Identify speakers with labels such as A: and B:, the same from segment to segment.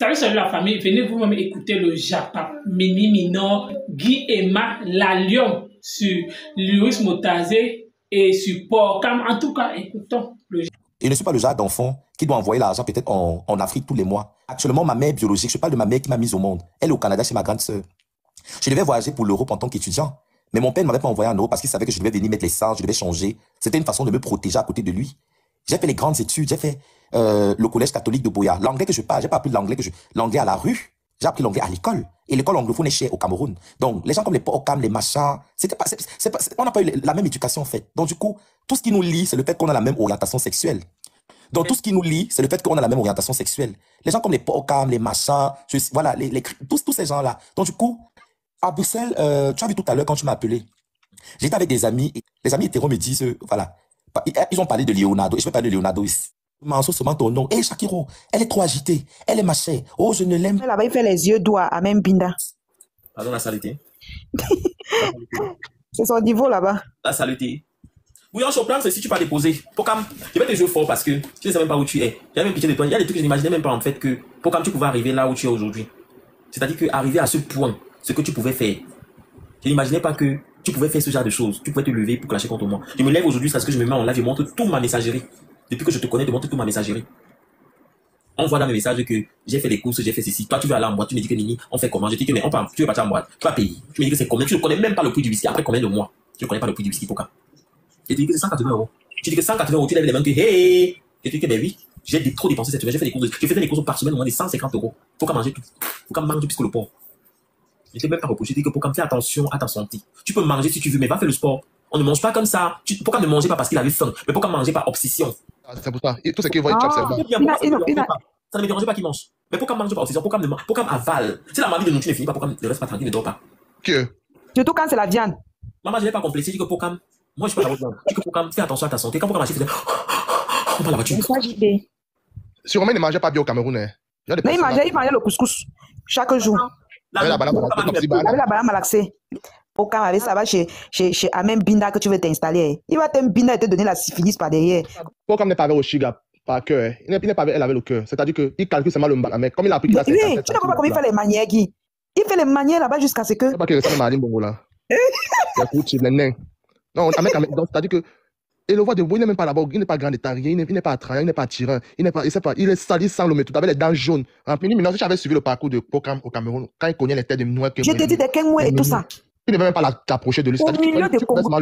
A: Salut, salut la famille, venez vous-même écouter le Japon, Mini Minor, Guy Emma, La Lion sur Louis Motazé et sur Porcam. En tout cas, écoutons le Japon.
B: Je ne suis pas le genre d'enfant qui doit envoyer l'argent peut-être en Afrique tous les mois. Actuellement, ma mère biologique, je parle de ma mère qui m'a mise au monde. Elle est au Canada chez ma grande sœur. Je devais voyager pour l'Europe en tant qu'étudiant. Mais mon père ne m'avait pas envoyé en Europe parce qu'il savait que je devais venir mettre l'essence, je devais changer. C'était une façon de me protéger à côté de lui. J'ai fait les grandes études, j'ai fait le collège catholique de Boya. L'anglais que je parle, j'ai pas appris l'anglais à la rue. J'ai appris l'anglais à l'école. Et l'école anglophone est chère au Cameroun. Donc, les gens comme les Porcam, les machins, on n'a pas eu la même éducation en fait. Donc, du coup, tout ce qui nous lie, c'est le fait qu'on a la même orientation sexuelle. Donc, tout ce qui nous lie, c'est le fait qu'on a la même orientation sexuelle. Les gens comme les Porcam, les machins, voilà, tous ces gens-là. Donc, du coup, à Bruxelles, tu as vu tout à l'heure quand tu m'as appelé. J'étais avec des amis, et les amis hétéros me disent, voilà, ils ont parlé de Leonardo, et je vais parler de Leonardo ici. Mention seulement ton nom. Hé, Shakiro, elle est trop agitée, elle est machin. Oh, je ne l'aime pas.
C: Là-bas, il fait les yeux doux à même Binda.
D: Pardon, la saleté.
C: C'est son niveau là-bas.
D: La saleté. Bouillon Chopin, c'est si tu vas déposer. Pokam, je vais te jouer fort parce que tu ne sais même pas où tu es. J'ai même pitié de toi. Il y a des trucs que je n'imaginais même pas en fait que Pokam, tu pouvais arriver là où tu es aujourd'hui. C'est-à-dire que arriver à ce point, ce que tu pouvais faire. Je n'imaginais pas que tu pouvais faire ce genre de choses. Tu pouvais te lever pour clasher contre moi. Je me lève aujourd'hui parce que je me mets en live, je montre toute ma messagerie. Depuis que je te connais, je montre toute ma messagerie. On voit dans mes messages que j'ai fait les courses, j'ai fait ceci. Toi, tu veux aller en boîte, tu me dis que Nini, on fait comment? Je dis que mais tu veux partir en boîte, tu vas payer. Tu me dis que c'est combien? Tu ne connais même pas le prix du whisky. Après combien de mois? Tu ne connais pas le prix du whisky, Pokam. Je te dis que c'est 180 euros. Tu dis que 180 euros, tu lèves les mains, que hey! Je te dis que ben oui, j'ai trop dépensé cette semaine. Je faisais des courses par semaine au moins de 150 euros. Pokam manger tout. Pokam mange plus que le porc. Je ne t'ai même pas reproché. Je dis que Pokam, fais attention à ta santé. Tu peux manger si tu veux, mais va faire le sport. On ne mange pas comme ça. Pokam ne mangeait pas parce qu'il avait faim, mais Pokam mangeait par obsession.
E: C'est pour ça. Et tout ce qu'il voit, tu observes.
D: Ça ne me dérangeait pas qu'il mange. Mais Pokam mange pas par obsession. Pokam avale. Si la maladie de nourriture ne finit pas, Pokam ne reste pas tranquille, ne dort pas.
E: Que?
C: Surtout quand c'est la viande.
D: Maman, je n'ai pas complété. Je dis que Pokam, moi je suis pas la voix. Je dis que Pokam, fais attention à ta santé. Quand Pokam marchait, il faisait on prend la voiture.
E: Sûrement, il ne mangeait pas bien au Cameroun. Hein.
C: Mais il mangeait le couscous chaque jour.
E: La
C: banane malaxée. Pokam avec ça va chez Amem Binda que tu veux t'installer. Il va t'embiner et te donner la syphilis par derrière.
E: Pokam n'est pas avec Oshiga par cœur. Il n'est pas avec elle avec le cœur. C'est-à-dire qu'il calcule seulement le mais comme il a appris qu'il a
C: oui, tu ne vois pas comment il fait les manières, Guy. Il fait les manières là-bas jusqu'à ce que.
E: C'est pas qu'il ressemble à Marine Bongo là. Non, c'est-à-dire que. Et le voit de vous, il n'est même pas là-bas, il n'est pas grand de taille, il n'est pas attrayant, il n'est pas attirant, il est sale, il sent le méthode, avec les dents jaunes. En plus, si j'avais suivi le parcours de Pokam au Cameroun, quand il connaît les têtes de Noël,
C: je te dis des Kengwe et tout ça.
E: Tu ne veux même pas t'approcher de lui.
C: Au milieu de Congo,
D: Je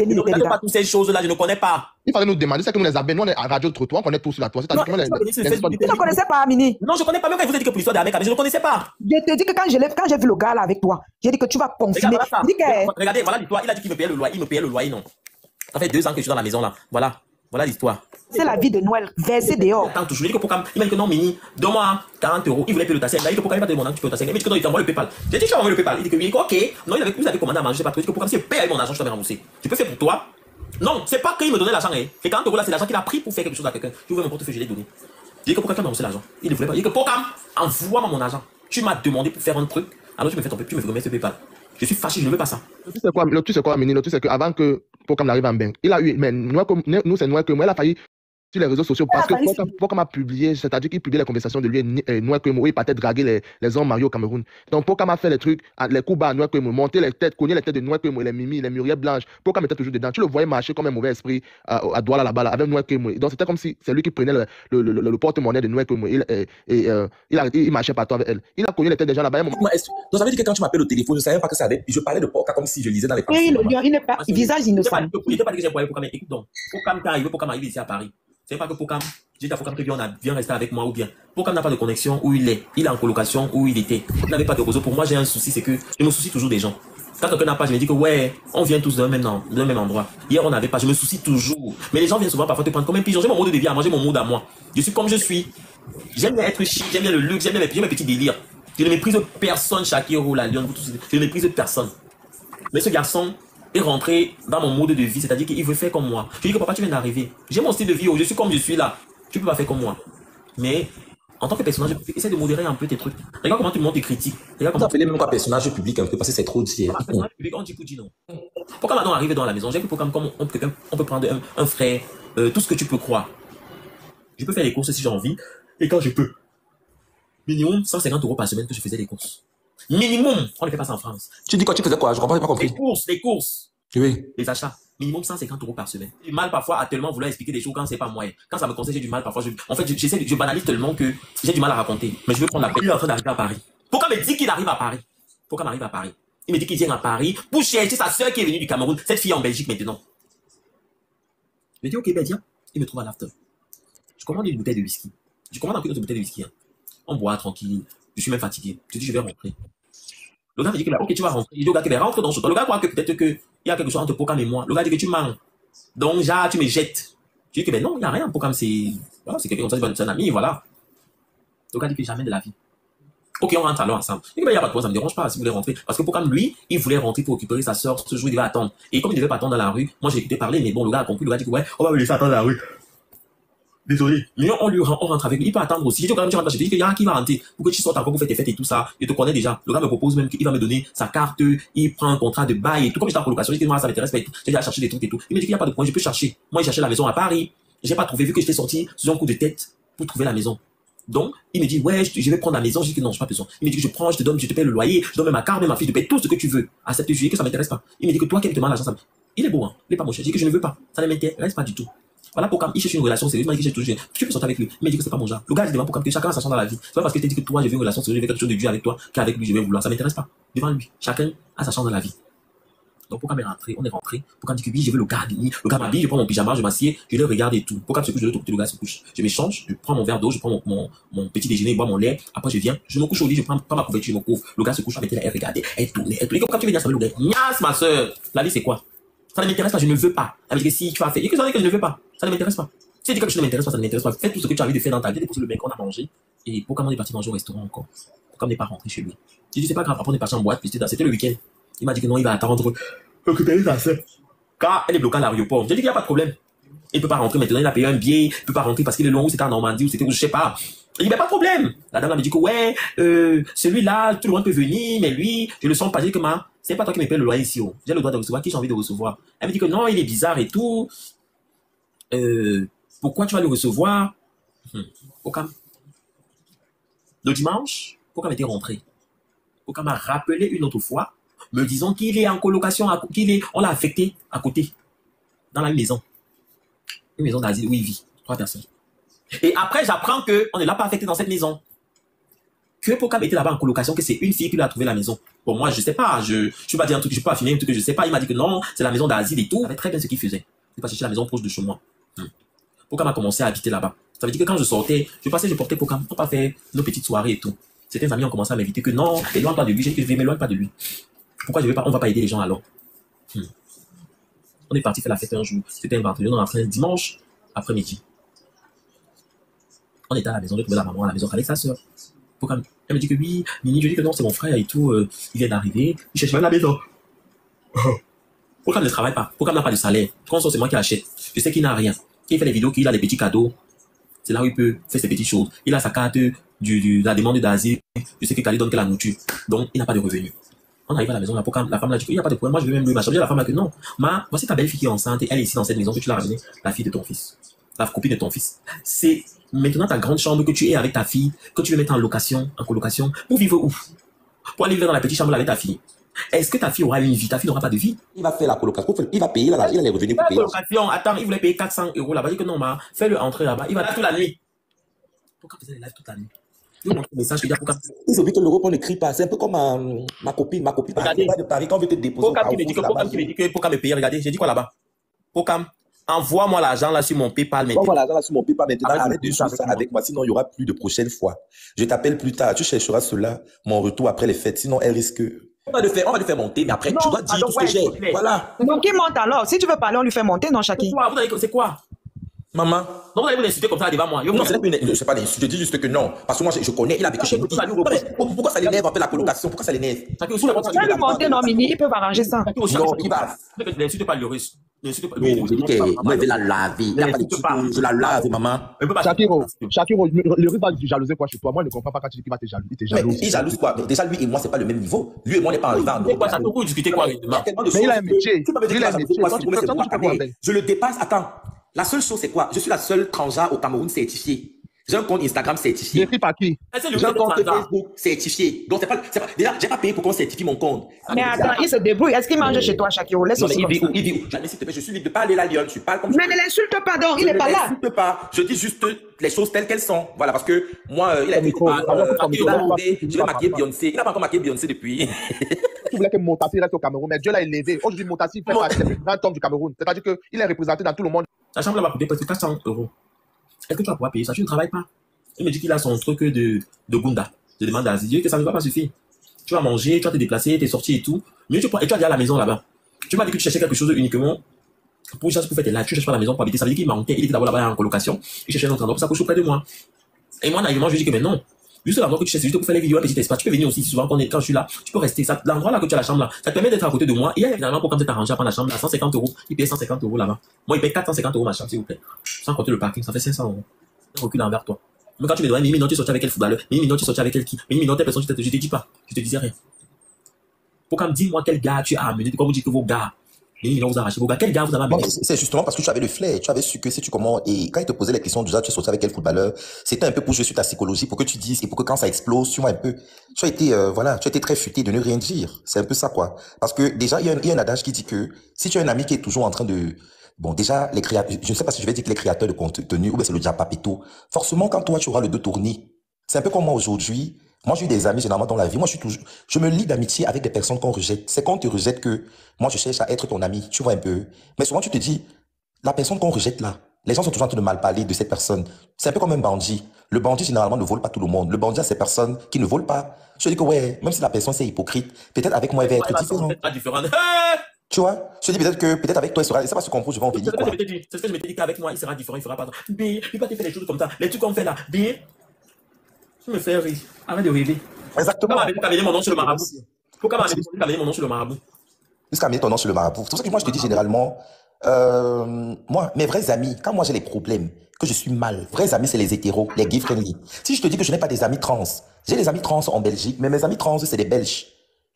D: ne connais pas toutes ces choses-là, je ne connais pas.
E: Il fallait nous demander, c'est que nous les abeilles, nous on est à radio de trottoir, on connaît tout sur la toile.
C: Tu ne connaissais pas, Amini?
D: Non, je ne connais pas, même quand il vous a dit que pour l'histoire d'Amérique, je ne connaissais pas.
C: Je te dis que quand j'ai vu le gars là avec toi, j'ai dit que tu vas confirmer.
D: Regardez, voilà l'histoire, il a dit qu'il me payait le loyer, il me payait le loyer, non. Ça fait 2 ans que je suis dans la maison là. Voilà l'histoire.
C: C'est la vie de Noël, versé dehors.
D: Attends, toujours. Il dit que Pokam, il m'a dit que non, Mini, donne-moi 40 euros. Il voulait payer le taxi. Il a dit que Pokam, il va te demander que tu peux le taxi. Il m'a dit que non, il t'envoie le PayPal. J'ai dit que je vais envoyer le PayPal. Il dit que oui, ok. Non, vous avez commandé à manger, je sais pas trop. Il dit que Pokam, si je paye avec mon argent, je te vais rembourser. Tu peux faire pour toi. Non, c'est pas qu'il me donnait l'argent. Les 40 euros là, c'est l'argent qu'il a pris pour faire quelque chose à quelqu'un. Je ouvre mon portefeuille, je l'ai donné. J'ai dit que Pokam m'a remboursé l'argent. Il ne voulait pas. Il dit que Pokam, envoie-moi mon argent. Tu m'as demandé pour faire un truc. Alors tu me fais ton PayPal, tu me remets ce PayPal. Je suis fâché, je ne veux pas ça.
E: Le truc c'est quoi, Mini? Le truc c'est qu'avant que Pokam n'arrive en bain, il a eu, mais nous c'est Noël que moi, il a failli sur les réseaux sociaux parce que Pokam a publié, c'est-à-dire qu'il publie les conversations de lui et Noël que il partait draguer les hommes mariés au Cameroun. Donc Pokam a fait les trucs, les coups bas à Noël que monter les têtes, cogner les têtes de Noël que les Mimi, les Muriel Blanche. Pokam était toujours dedans. Tu le voyais marcher comme un mauvais esprit à Douala là-bas avec Noël que donc c'était comme si c'est lui qui prenait le porte-monnaie de Noël que il marchait partout avec elle. Il a cogné les têtes des gens là-bas.
B: Donc ça veut dire que quand tu m'appelles au téléphone, je savais pas que ça allait. Je parlais de Pokam comme si je lisais dans les
C: pensées. Oui, il n'est pas visage innocent.
D: Il n'était pas dit que j'ai envoyé Pokam. Écoute donc, Pokam quand arrivé, Pokam arrive ici à Paris. C'est pas que Pokam, j'ai dit à Pokam que viens rester avec moi ou bien. Pokam n'a pas de connexion où il est. Il est en colocation où il était. Il n'avait pas de réseau. Pour moi, j'ai un souci, c'est que je me soucie toujours des gens. Quand quelqu'un n'a pas, je me dis que ouais, on vient tous d'un même endroit. Hier, on n'avait pas, je me soucie toujours. Mais les gens viennent souvent parfois te prendre comme un pigeon. J'ai mon mode de vie à manger mon mode à moi. Je suis comme je suis. J'aime bien être chic, j'aime bien le luxe, j'aime bien mes petits délires. Je ne méprise personne, Shakiro, La Lion, je ne méprise personne. Mais ce garçon est rentré dans mon mode de vie, c'est-à-dire qu'il veut faire comme moi. Je dis que papa, tu viens d'arriver. J'ai mon style de vie, je suis comme je suis là. Tu peux pas faire comme moi. Mais en tant que personnage, essaie de modérer un peu tes trucs. Regarde comment tu montes tes critiques. Regarde comment
B: tu appelles même pas personnage public un peu parce que c'est trop dit.
D: Personnage public, on dit Poudji, non. Pourquoi maintenant arriver dans la maison? J'ai vu comme on peut prendre un frère, tout ce que tu peux croire. Je peux faire les courses si j'ai envie et quand je peux. Minimum 150 € par semaine que je faisais des courses. Minimum, on ne fait pas ça en France.
B: Tu dis quoi? Tu faisais quoi? Je comprends, j'ai pas compris.
D: Les courses,
B: Oui.
D: les achats. Minimum 150 € par semaine. J'ai du mal parfois à tellement vouloir expliquer des choses quand c'est pas moi. Quand ça me concerne, j'ai du mal parfois. En fait, je banalise tellement que j'ai du mal à raconter. Mais je veux prendre la peine. Il est en train d'arriver à Paris. Pourquoi me dit qu'il arrive à Paris? Pourquoi m'arrive à Paris? Il me dit qu'il vient à Paris pour chercher sa soeur qui est venue du Cameroun. Cette fille est en Belgique maintenant. Je me dis, ok, ben viens. Il me trouve à l'after. Je commande une bouteille de whisky. Je commande un peu de bouteille de whisky. Hein. On boit tranquille. Je suis même fatigué. Je dis, je vais rentrer. Le gars me dit que, ok, tu vas rentrer. Il dit au gars que, rentre dans ce temps. Le gars croit que peut-être qu'il y a quelque chose entre Pokam et moi. Le gars dit que tu mens. Donc, genre, tu me jettes. Je dis que, ben non, il n'y a rien. Pokam, c'est quelqu'un comme ça, c'est un ami, voilà. Le gars dit que jamais de la vie. Ok, on rentre alors ensemble. Il dit, ben, il n'y a pas de problème, ça ne me dérange pas si vous voulez rentrer. Parce que Pokam, lui, il voulait rentrer pour récupérer sa soeur. Ce jour, il devait attendre. Et comme il ne devait pas attendre dans la rue, moi, j'ai écouté parler, mais bon, le gars a compris. Le gars dit que, ouais, on va me laisser attendre dans la rue. Désolé. Mais on rentre avec lui. Il peut attendre aussi. Je dis, quand même, tu rentres, je te dis qu'il y a un qui va rentrer pour que tu sortes encore pour faire tes fêtes et tout ça. Je te connais déjà. Le gars me propose même qu'il va me donner sa carte. Il prend un contrat de bail et tout. Comme j'étais en colocation, je dis que moi, ça m'intéresse pas et tout. J'ai déjà cherché des trucs et tout. Il me dit qu'il n'y a pas de point. Je peux chercher. Moi, j'ai cherché la maison à Paris. J'ai pas trouvé vu que j'étais sorti sous un coup de tête pour trouver la maison. Donc, il me dit, ouais, je vais prendre la maison. Je dis que non, je n'ai pas besoin. Il me dit que je prends, je te donne, je te paye le loyer, je donne même ma carte, même ma fille, je te paye tout ce que tu veux. Accepte juillet, que ça m'intéresse pas. Il me dit que toi, qui me demande l'argent, il est beau, hein. Il est pas mon cher. Je dis que je ne veux pas. Ça ne m'intéresse pas du tout. Voilà pourquoi il cherche une relation sérieuse. Il m'a dit que tu peux sortir avec lui. Il m'a dit que c'est pas mon genre. Le gars, il demande pourquoi que chacun a sa chance dans la vie. C'est pas parce que tu dis que toi, je veux une relation sérieuse, je veux quelque chose de Dieu avec toi, qu'avec lui, je vais vouloir. Ça m'intéresse pas. Devant lui. Chacun a sa chance dans la vie. Donc, pourquoi m'est rentré? On est rentré. Pourquoi me dit que oui, je veux le garder. Le gars m'habille, je prends mon pyjama, je m'assieds, je le regarde et tout. Pourquoi se couche de l'autre côté, le gars se couche. Je m'échange, je prends mon verre d'eau, je prends mon petit déjeuner, je bois mon lait. Après, je viens, je me couche au lit, je prends pas ma couverture, je me couvre. Le gars se couche avec elle, regardait, elle tournait, elle tournait. Pourquoi tu veux dire ça, le gars? Nias, ma soeur. La vie, c'est quoi? Ça ne m'intéresse pas, je ne veux pas. Ça veut dire que si tu as fait, et que ça veut dire que je ne veux pas. Ça ne m'intéresse pas. Si tu dis que je ne m'intéresse pas, ça ne m'intéresse pas. Fais tout ce que tu as envie de faire dans ta vie, dépose le mec, on a mangé. Et pourquoi on est parti manger au restaurant encore? Pourquoi on n'est pas rentré chez lui? J'ai dit, c'est pas grave, après on est parti en boîte, puis c'était le week-end. Il m'a dit que non, il va attendre, récupérer sa soeur. Car elle est bloquée à l'aéroport. J'ai dit qu'il n'y a pas de problème. Il ne peut pas rentrer maintenant, il a payé un billet, il ne peut pas rentrer parce qu'il est loin, ou c'était en Normandie, ou c'était où, je sais pas. Il n'y a pas de problème. La dame me dit que ouais, celui-là, tout le monde peut venir, mais lui, je le sens pas. J'ai dit que c'est pas toi qui me paye le loyer ici. Oh. J'ai le droit de recevoir qui j'ai envie de recevoir. Elle me dit que non, il est bizarre et tout. Pourquoi tu vas le recevoir? Pokam. Le dimanche, Pokam était rentré. Pokam m'a rappelé une autre fois, me disant qu'il est en colocation, on l'a affecté à côté, dans la maison. Une maison d'asile où il vit, 3 personnes. Et après, j'apprends qu'on ne l'a pas affecté dans cette maison. Que Pokam était là-bas en colocation, que c'est une fille qui lui a trouvé la maison. Bon, moi, je sais pas, je ne peux pas dire un truc, je peux pas affirmer un truc que je sais pas. Il m'a dit que non, c'est la maison d'asile et tout. Il savait très bien ce qu'il faisait. Il pas chercher la maison proche de chez moi. Pokam a commencé à habiter là-bas. Ça veut dire que quand je sortais, je passais, je portais Pokam pour pas faire nos petites soirées et tout. Certains amis ont commencé à m'inviter que non, éloigne-toi de lui. J'ai dit que je ne m'éloigne pas de lui. Pourquoi je vais pas, on va pas aider les gens alors? On est parti faire la fête un jour. C'était un vendredi, on est rentré un dimanche après-midi. On était à la maison, j'ai trouvé la maman à la maison avec sa soeur. Pokam, elle me dit que oui, Nini, je dis que non, c'est mon frère et tout, il vient d'arriver, il cherche même la maison. Pokam ne travaille pas, Pokam n'a pas de salaire. Quand c'est moi qui achète, je sais qu'il n'a rien. Il fait les vidéos, qu'il a des petits cadeaux. C'est là où il peut faire ses petites choses. Il a sa carte de la demande d'asile. Je sais que Kali donne que la nourriture. Donc, il n'a pas de revenus. On arrive à la maison, la femme l'a dit qu'il n'y a pas de problème. Moi, je vais même lui m'acheter. La femme a dit que non. Voici ta belle-fille qui est enceinte et elle est ici dans cette maison que tu l'as ramenée. La fille de ton fils. La copine de ton fils. C'est maintenant ta grande chambre que tu es avec ta fille, que tu veux mettre en colocation. Pour vivre où? Pour aller vivre dans la petite chambre avec ta fille. Est-ce que ta fille aura une vie? Ta fille n'aura pas de vie.
B: Il va faire la colocation. Il va payer, il a les revenus pour payer.
D: La colocation, attends, il voulait payer 400 € là-bas. Il dit que non, fais-le entrer là-bas. Il va toute la nuit. Pourquoi faisait les lives toute la nuit? Il montre le message que
B: ils oublient que l'Europe, on ne crie pas. C'est un peu comme ma copine.
D: Regardez.
B: De Paris, quand on veut te déposer.
D: Pokam qui me dit que Pokam me paye. Regardez, j'ai dit quoi là-bas? Pokam, envoie-moi l'argent là sur mon PayPal maintenant.
B: Envoie l'argent là sur mon PayPal maintenant. Arrête de jouer ça avec moi, sinon il n'y aura plus de prochaine fois. Je t'appelle plus tard. Tu chercheras cela, mon retour après les fêtes. Sinon, elle risque. On va le faire monter, mais après, tu dois dire tout ce que j'ai. Voilà.
C: Donc, qui monte alors? Si tu veux parler, on lui fait monter, non, Chaki?
D: C'est quoi?
B: Maman.
D: Non, vous allez vous insulter comme ça devant moi.
B: Non, c'est pas l'insulte. Je dis juste que non. Parce que moi, je connais, il a vécu chez nous. Pourquoi ça l'énerve un peu la colocation? Pourquoi ça l'énerve?
C: Tu vas lui monter, non, Mini, ils peuvent arranger ça.
B: Non, il va.
D: N'insulte pas le russe. N'insulte pas.
B: Non, je dis que moi, je vais la laver. Il n'y a pas de truc. Je la lave, maman.
E: Shakiro, le russe va te jalouser quoi chez toi? Moi, je ne comprends pas quand tu dis qu'il va te jalouser. Il te jalouse.
B: Il jalouse quoi? Déjà, lui et moi, c'est pas le même niveau. Lui et moi, on n'est pas arrivé à un niveau.
D: Pourquoi ça peut discuter quoi?
E: Mais il a un métier.
B: Je le dépasse. Attends. La seule chose, c'est quoi? Je suis la seule transgenre au Cameroun certifiée. J'ai un compte Instagram certifié.
E: Écrit par qui?
B: J'ai un compte Facebook certifié. Donc, déjà, j'ai pas payé pour qu'on certifie mon compte.
C: Mais attends, il se débrouille. Est-ce qu'il mange chez toi, Shakiro? Laisse
B: Non, mais
C: aussi.
B: il vit où? Jamais, s'il te plaît, je suis libre de parler la lionne. Je parle comme
C: Mais ne l'insulte pas donc, il n'est pas là.
B: Je n'insulte pas. Je dis juste les choses telles qu'elles sont. Voilà, parce que moi, il a dit je vais maquiller Beyoncé. Il n'a pas encore maquillé Beyoncé depuis.
E: Tu voulais que Motassi reste au Cameroun, mais Dieu l'a élevé. Aujourd'hui, Motassi fait partie des plus grands hommes du Cameroun. C'est-à-dire qu'il est représenté dans tout le monde.
D: La chambre là va coûter presque 400 €. Est-ce que tu vas pouvoir payer ça? Tu ne travailles pas. Il me dit qu'il a son truc de Gunda, de demande d'asile, que ça ne va pas suffire. Tu vas manger, tu vas te déplacer, tu es sorti et tout. Mais et tu vas dire à la maison là-bas. Tu m'as dit que tu cherchais quelque chose uniquement pour faire tes lives. Tu cherches pas la maison pour habiter. Ça veut dire qu'il manquait. Il était d'abord là-bas en colocation. Il cherchait un autre endroit pour ça couche près de moi. Et moi, naïvement, je lui dis que mais non. Juste l'endroit que tu cherches, c'est juste pour faire les vidéos, un petit espace. Tu peux venir aussi souvent quand je suis là. Tu peux rester. L'endroit là que tu as la chambre là, ça te permet d'être à côté de moi. Et finalement, pour quand tu es arrangé à prendre la chambre à 150 €, il paye 150 € là-bas. Moi, il paye 450 € ma chambre, s'il vous plaît. Sans compter le parking, ça fait 500 €. Un recul envers toi. Mais quand tu me demandes, Mimi, non, tu es sorti avec quel footballeur? Mimi, non, tu es sorti avec quel qui? Mimi, non, telle personne, je te dis pas. Je te disais rien. Pourquoi me dis-moi quel gars tu as amené? Pourquoi vous dites que vos gars? Mimi, non, vous arrachez vos gars. Quel gars vous avez amené?
B: C'est justement parce que tu avais le flair. Tu avais su que si tu commences, et quand il te posait les questions, déjà, tu es sorti avec quel footballeur, c'était un peu pour jouer sur ta psychologie, pour que tu dises, et pour que quand ça explose, tu vois un peu, tu as été, voilà, tu as été très futé de ne rien dire. C'est un peu ça, quoi. Parce que déjà, il y a un adage qui dit que si tu as un ami qui est toujours en train de, bon, déjà, les créateurs, je ne sais pas si je vais dire que les créateurs de contenu, ou bien c'est le Japapito. Forcément, quand toi, tu auras le dos tourné, c'est un peu comme moi aujourd'hui. Moi, j'ai eu des amis, généralement, dans la vie. Moi, je me lie d'amitié avec des personnes qu'on rejette. C'est quand on te rejette que, moi, je cherche à être ton ami. Tu vois un peu. Mais souvent, tu te dis, la personne qu'on rejette là, les gens sont toujours en train de mal parler de cette personne. C'est un peu comme un bandit. Le bandit, généralement, ne vole pas tout le monde. Le bandit a ces personnes qui ne volent pas. Je dis que, ouais, même si la personne, c'est hypocrite, peut-être avec moi, elle va être différente. Tu vois, je dis peut-être avec toi, il sera, c'est pas ce qu'on je vais en venir.
D: C'est ce que je m'étais dit qu'avec moi, il sera différent, il fera pas. Mais il va te faire des choses comme ça. Les trucs qu'on fait là, bien. Tu me fais rire. Arrête de rêver.
B: Exactement.
D: Pourquoi m'amener mon nom sur le marabout? Pourquoi m'amener mon nom sur le marabout?
B: Jusqu'à amener ton nom sur le marabout. C'est pour ça que moi, je te dis généralement, moi, mes vrais amis, quand moi j'ai les problèmes, que je suis mal, vrais amis, c'est les hétéros, les gay friendly. Si je te dis que je n'ai pas des amis trans, j'ai des amis trans en Belgique, mais mes amis trans, c'est des Belges.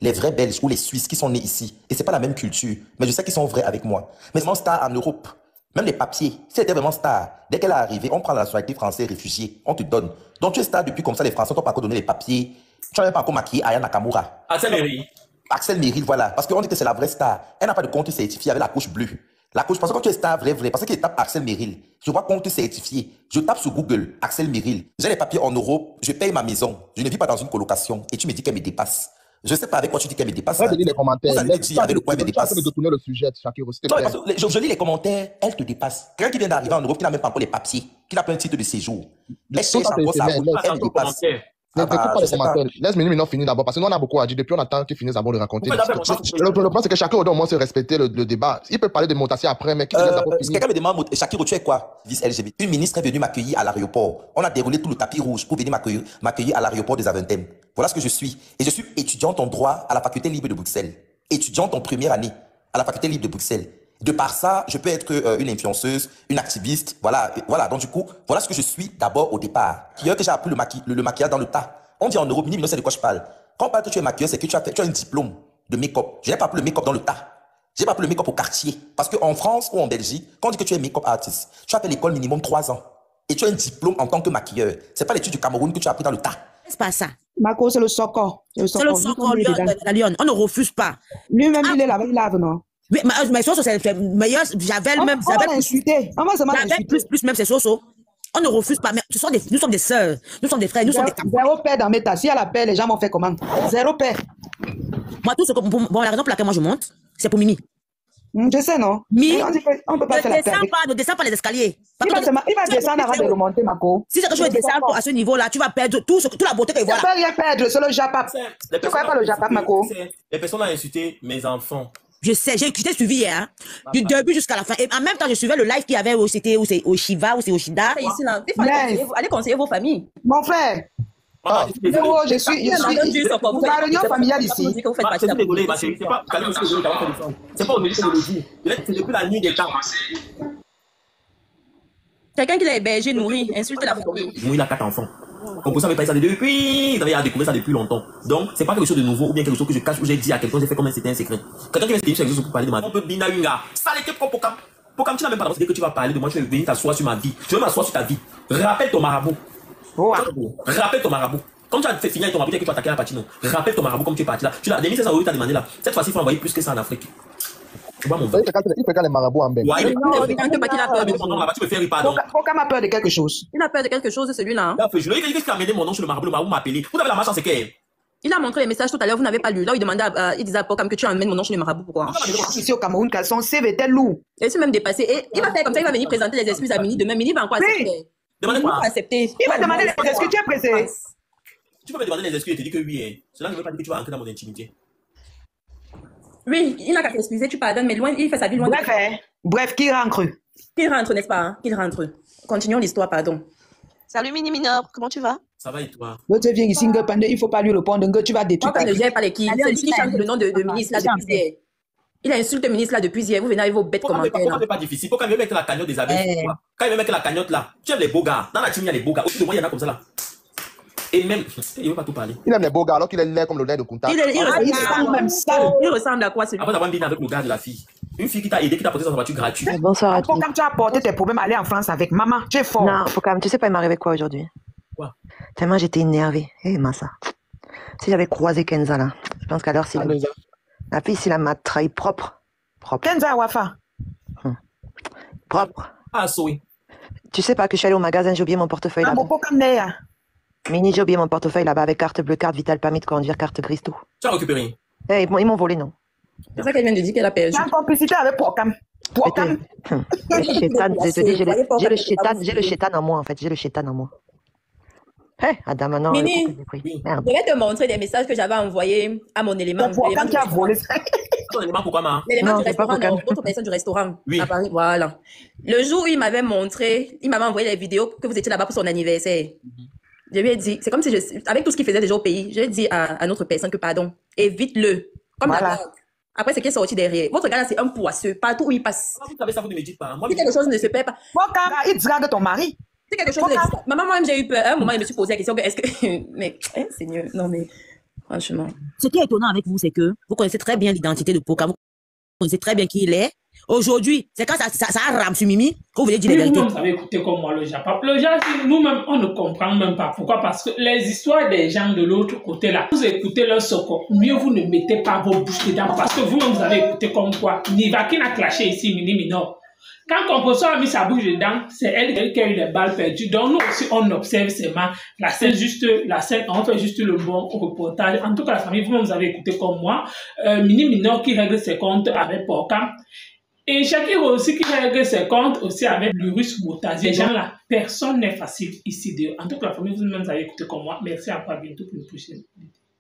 B: Les vrais Belges ou les Suisses qui sont nés ici. Et c'est pas la même culture. Mais je sais qu'ils sont vrais avec moi. Mais mon star en Europe, même les papiers, si elle était vraiment star, dès qu'elle est arrivée, on prend la nationalité française réfugiée, on te donne. Donc tu es star depuis comme ça, les Français t'ont pas encore donné les papiers. Tu n'as pas encore maquillé Aya Nakamura.
D: Axel Meril.
B: Axel Meril, voilà. Parce qu'on dit que c'est la vraie star. Elle n'a pas de compte certifié avec la couche bleue. La couche, parce que quand tu es star vrai, parce qu'il tape Axel Meril, je vois compte certifié. Je tape sur Google Axel Meril. J'ai les papiers en Europe, je paye ma maison. Je ne vis pas dans une colocation. Et tu me dis qu'elle me dépasse. Je sais pas avec quoi tu dis qu'elle me dépasse.
E: Je lis les commentaires.
B: Vous avez dit avec le point elle me dépasse.
E: De tourner le sujet, Shakiro, s'il te plaît.
B: Je lis les commentaires, elle te dépasse. Quelqu'un qui vient d'arriver en Europe, qui n'a même pas encore les papiers, qui n'a pas un titre de séjour. Elle cherche encore sa route, elle me dépasse.
E: N'écoute pas les commentaires. Laisse Mimi finir d'abord, parce que nous on a beaucoup à dire. Depuis on attend qu'il finisse d'abord de raconter. Le problème c'est que Shakiro doit au moins se respecter le débat. Il peut parler de Motassi après, mais qu'il laisse d'abord finir.
B: Quelqu'un me demande, Shakiro, tu es quoi? Vice-LGBT. Une ministre est venue m'accueillir à l'aéroport. On a déroulé tout le tapis rouge pour venir m'accueillir à l'aéroport des Aventem. Voilà ce que je suis. Et je suis étudiante en droit à la faculté libre de Bruxelles. Étudiante en première année à la faculté libre de Bruxelles. De par ça, je peux être une influenceuse, une activiste. Voilà. Donc du coup, voilà ce que je suis d'abord au départ. Hier que j'ai appris le maquillage dans le tas. On dit en Europe, Mimi, c'est de quoi je parle. Quand on parle que tu es maquilleuse, c'est que tu as un diplôme de make-up. Je n'ai pas appris le make-up dans le tas. Je n'ai pas appris le make-up au quartier. Parce qu'en France ou en Belgique, quand on dit que tu es make-up artist, tu as fait l'école minimum 3 ans. Et tu as un diplôme en tant que maquilleur. Ce n'est pas l'étude du Cameroun que tu as appris dans le tas.
F: C'est pas ça.
C: Marco, c'est le socor.
F: C'est le socor, la lionne. On ne refuse pas.
C: Lui-même, il est là, il lave, non?
F: Mais Soso, c'est meilleur. Javel même.
C: On va l'insulter. On va se
F: Javel plus même, c'est Soso. On ne refuse pas. Mais nous sommes des sœurs. Nous sommes des frères. Nous sommes des camarades.
C: Zéro paix dans mes tas. S'il y a la paix, les gens m'ont fait comment? Zéro paix.
F: Moi, tout ce que. Bon, la raison pour laquelle moi je monte, c'est pour Mimi.
C: Je sais, non?
F: Mimi,
C: on ne peut pas faire la paix.
F: Ne descends pas les escaliers.
C: Il va descendre avant de remonter, Marco.
F: Si c'est que je veux descendre à ce niveau-là, tu vas perdre toute la beauté que voilà.
C: Tu ne peux rien perdre, c'est le Japap. Tu ne connais pas le Japap, Marco?
D: Les personnes ont insulté mes enfants.
F: Je sais, j'ai suivi hein, du début jusqu'à la fin. Et en même temps, je suivais le live qu'il y avait où c'était au Shiva, où c'est au Shida.
G: Ici, là, allez conseiller vos familles.
C: Mon frère. Je suis la réunion familiale ici.
D: C'est désolé, ma chérie. C'est pas aujourd'hui que je le dis. C'est depuis la nuit des temps.
G: Quelqu'un qui l'a hébergé, nourri, insulte la famille.
D: Moi, il a 4 enfants. On peut pas ça depuis. Ils avaient découvert ça depuis longtemps. Donc, c'est pas quelque chose de nouveau ou bien quelque chose que je cache ou j'ai dit à quelqu'un, j'ai fait comme si c'était un secret. Quelqu'un qui vient se dire quelque chose pour parler de ma vie. On peut binawinga. Ça l'équipe pour Pokam, tu n'as même pas l'impression que tu vas parler de moi, tu vas venir t'asseoir sur ma vie. Je veux m'asseoir sur ta vie. Rappelle ton marabout. Rappelle ton marabout. Comme tu as fait finir avec ton marabout et que tu as attaqué la partie, non. Rappelle ton marabout comme tu es parti là. Tu l'as, 2500 € tu as demandé là. Cette fois-ci, il faut envoyer plus que ça en Afrique. Tu vois mon frère.
E: Il fait quand les marabouts en Belgique.
D: Ouais, il
G: a peur de
D: tu me fais rire, pardon.
C: Pokam a peur de quelque chose.
G: Il a peur de quelque chose, celui-là.
D: Je lui ai dit qu'il a amené mon nom sur le marabout m'a appelé. Vous avez la marche en séquelle.
G: Il a montré les messages tout à l'heure, vous n'avez pas lu. Là, il demandait, il disait à Pokam que tu amènes mon nom chez le marabout. Pourquoi?
C: Ici au Cameroun, son CV était lourd.
G: Et c'est même dépassé. Et il va faire comme ça, il va venir présenter les excuses à Mini. Demain, Mini va encore accepter.
D: Demandez quoi?
G: Accepter.
C: Il va demander les excuses, tu es pressé.
D: Tu peux me demander les excuses et te dire que oui, hein. Cela ne veut pas dire que tu vas entrer dans mon intimité.
G: Oui, il n'a qu'à s'excuser, tu pardonnes, mais loin, il fait sa vie loin.
C: Bref, qui rentre?
G: Qu'il rentre, n'est-ce pas? Qu'il rentre. Continuons l'histoire, pardon.
H: Salut Mini Mineur, comment tu vas?
D: Ça va et toi?
C: Tu viens ici, il ne faut pas lui répondre, tu vas détruire.
G: Moi, je ne gère pas les qui. C'est lui qui chante le nom de ministre là depuis hier. Il a insulté le ministre là depuis hier. Vous venez avec vos bêtes commentaires.
D: Pourquoi c'est pas difficile? Pourquoi il veut mettre la cagnotte des abeilles? Quand il veut mettre la cagnotte là, tu aimes les beaux gars. Dans la team, il y a les beaux gars. Au-dessus de moi, il y en a comme ça là. Et même, il ne veut pas tout parler.
E: Il aime les beaux gars alors qu'il est laid comme le lait de Kunta.
G: Il ressemble à quoi celui-là?
D: Après avoir dîné avec le gars de la fille. Une fille qui t'a aidé, qui t'a porté dans sa voiture gratuite.
F: Bonsoir à tous.
C: Quand tu as apporté tes problèmes, aller en France avec maman, tu es fort.
F: Non, Pokam, tu sais pas, il m'arrivait quoi aujourd'hui?
D: Quoi?
F: Tellement j'étais énervée. Eh, Massa. Si j'avais croisé Kenza là, je pense qu'à l'heure, si la fille, si elle m'a trahi propre.
C: Kenza Wafa.
F: Propre.
D: Ah, oui.
F: Tu sais pas que je suis allée au magasin, j'ai oublié mon portefeuille là-bas. Mini, j'ai oublié mon portefeuille là-bas avec carte bleue, carte vitale, permis de conduire, carte grise, tout.
D: Tu as récupéré?
F: Eh, ils m'ont volé, non?
G: C'est ça qu'elle vient de dire qu'elle a perdu.
C: Tu as une complicité avec Pokam. Pokam.
F: Je te dis, j'ai le chétan en moi, en fait. J'ai le chétan en moi. Hé, Adam, non.
G: Mini,
F: merde.
G: je vais te montrer des messages que j'avais envoyés à mon élément.
C: Pokam qui a volé.
D: Ton élément, pourquoi, ma?
G: L'élément du restaurant, l'autre personne du restaurant.
D: Oui.
G: À Paris, voilà. Le jour où il m'avait montré, il m'avait envoyé les vidéos que vous étiez là-bas pour son anniversaire. Je lui ai dit, c'est comme si avec tout ce qu'il faisait déjà au pays, je lui ai dit à notre personne que pardon, évite-le. Comme la vague. Après, c'est qui est sorti derrière. Votre gars là, c'est un poisseux. Partout où il passe.
D: Vous savez ça, vous ne me dites pas.
G: Si quelque chose ne se perd pas.
C: Pokam, il drague ton mari.
G: C'est quelque chose de... Maman, moi-même, j'ai eu peur. À un moment, je me suis posé la question que est-ce que... Mais, Seigneur, non mais, franchement.
F: Ce qui est étonnant avec vous, c'est que vous connaissez très bien l'identité de Pokam. Vous connaissez très bien qui il est. Aujourd'hui, c'est quand ça rame sur Mimi que vous voulez dire les vérités.
A: Vous avez écouté comme moi le Japon. Le Japon, nous-mêmes, on ne comprend même pas. Pourquoi? Parce que les histoires des gens de l'autre côté là, vous écoutez leur soko, mieux vous ne mettez pas vos bouches dedans. Parce que vous-même, vous avez écouté comme quoi. Niva qui n'a clashé ici, Mini Minor. Quand Composeur a mis sa bouche dedans, c'est elle qui a eu les balles perdues. Donc nous aussi, on observe seulement la scène, on fait juste le bon reportage. En tout cas, la famille, vous-même, vous avez écouté comme moi. Mini Minor qui règle ses comptes avec Pokam. Et Shakira aussi qui règle ses comptes aussi avec Lurus Moutazi. Ces gens-là, personne n'est facile ici. En tout cas, la famille, vous-même, vous avez écouté comme moi. Merci, à bientôt pour une prochaine.